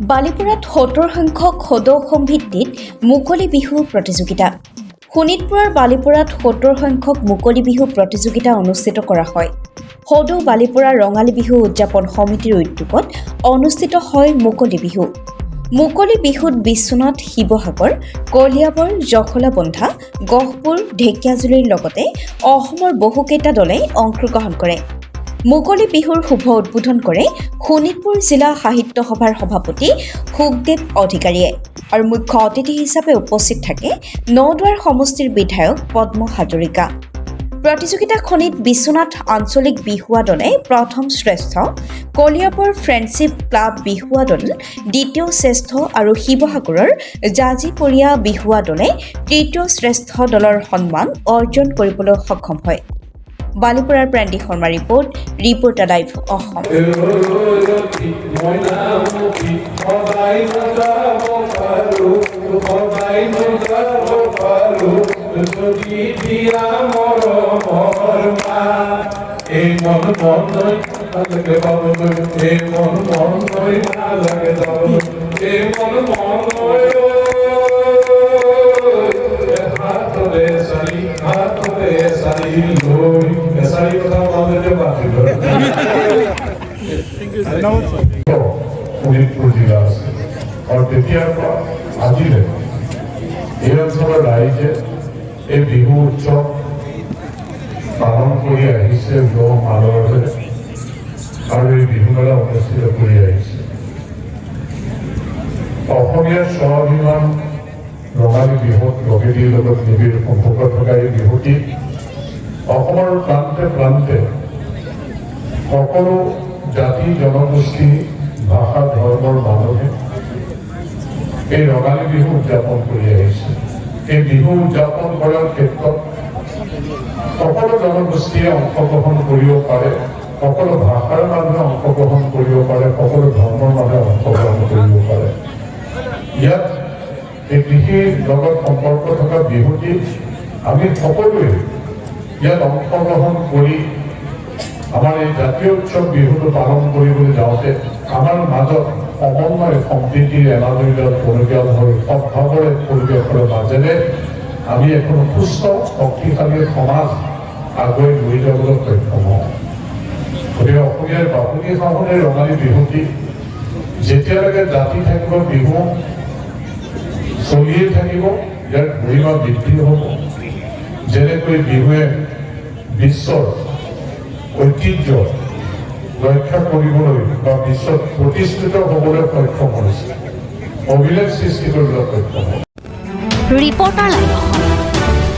বালিপুৰাত ৭০ সংখ্যক সদৌ অসম ভিত্তিত মুকলি বিহু প্ৰতিযোগিতা। শোণিতপুৰৰ বালিপুৰাত ৭০ সংখ্যক মুকলি বিহু প্ৰতিযোগিতা অনুষ্ঠিত কৰা হয়। সদৌ বালিপুৰা ৰঙালী বিহু উদযাপন সমিতিৰ উদ্যোগত অনুষ্ঠিত হয় মুকলি বিহু। মুকলি বিহুত বিশ্বনাথ, শিৱসাগৰ, কলিয়াবৰ, জখলাবন্ধা, গহপুৰ, ঢেকিয়াজুলিৰ লগতে অসমৰ বহুকেইটা দলে অংশগ্ৰহণ কৰে। মুকলি বিহুৰ শুভ উদ্বোধন কৰে শোণিতপুৰ জিলা সাহিত্য সভাৰ সভাপতি সুখদেৱ অধিকাৰীয়ে আৰু মুখ্য অতিথি হিচাপে উপস্থিত থাকে নদুৱাৰ সমষ্টিৰ বিধায়ক পদ্ম হাজৰিকা। প্ৰতিযোগিতাখনিত বিশ্বনাথ আঞ্চলিক বিহুৱা দলে প্ৰথম শ্ৰেষ্ঠ, কলিয়াবৰ ফ্ৰেণ্ডশ্বিপ ক্লাব বিহুৱা দল দ্বিতীয় শ্ৰেষ্ঠ আৰু শিৱসাগৰৰ জাজিপৰীয়া বিহুৱা দলে তৃতীয় শ্ৰেষ্ঠ দলৰ সন্মান অৰ্জন কৰিবলৈ সক্ষম হয়। বালিপুৰাৰ প্ৰান্তিক শৰ্মা ৰিপৰ্টাৰ লাইভ অসম। শোণিতপুৰ জিলা আছে আৰু তেতিয়াৰ পৰা আজিলৈ এই অঞ্চলৰ ৰাইজে এই বিহু উৎসৱ পালন কৰি আহিছে মালৰে আৰু এই বিহু মেলা অনুষ্ঠিত কৰি আহিছে। অসমীয়াৰ স্বাভিমান ৰঙালী বিহুত প্ৰকৃতিৰ লগত নিবিড় সম্পৰ্ক থকা এই বিহুটি অসমৰ প্ৰান্তে প্ৰান্তে সকলো জাতি জনগোষ্ঠী ভাষা ধৰ্মৰ মানুহে এই ৰঙালী বিহু উদযাপন কৰি আহিছে। এই বিহু উদযাপন কৰাৰ ক্ষেত্ৰত সকলো জনগোষ্ঠীয়ে অংশগ্ৰহণ কৰিব পাৰে, সকলো ভাষাৰ মানুহে অংশগ্ৰহণ কৰিব পাৰে, সকলো ধৰ্মৰ মানুহে অংশগ্ৰহণ কৰিব পাৰে। ইয়াত এই কৃষিৰ লগত সম্পৰ্ক থকা বিহুটি আমি সকলোৱে ইয়াত অংশগ্ৰহণ কৰি আমাৰ এই জাতীয় উৎসৱ বিহুটো পালন কৰিবলৈ যাওঁতে আমাৰ মাজত সমন্বয় সম্প্ৰীতিৰ এনাজৰিডাল টনকিয়াল হৈ সদ্ভাৱৰে পৰিৱেশৰ মাজেৰে আমি এখন সুস্থ শক্তিশালী সমাজ আগুৱাই লৈ যাবলৈ সক্ষম হওঁ। গতিকে অসমীয়াৰ বাপুনি সাহোনে ৰঙালী বিহুটি যেতিয়ালৈকে জাতি থাকিব বিহু চলিয়ে থাকিব, ইয়াৰ গৰিমা বৃদ্ধি হ'ব। যেনেকৈ বিহুৱে বিশ্বৰ ঐতিহ্য ৰক্ষা কৰিবলৈ বা বিশ্বত প্ৰতিষ্ঠিত হ'বলৈ সক্ষম হৈছে, অভিলেখ সৃষ্টি কৰিবলৈ সক্ষম হ'ব। Reporter live.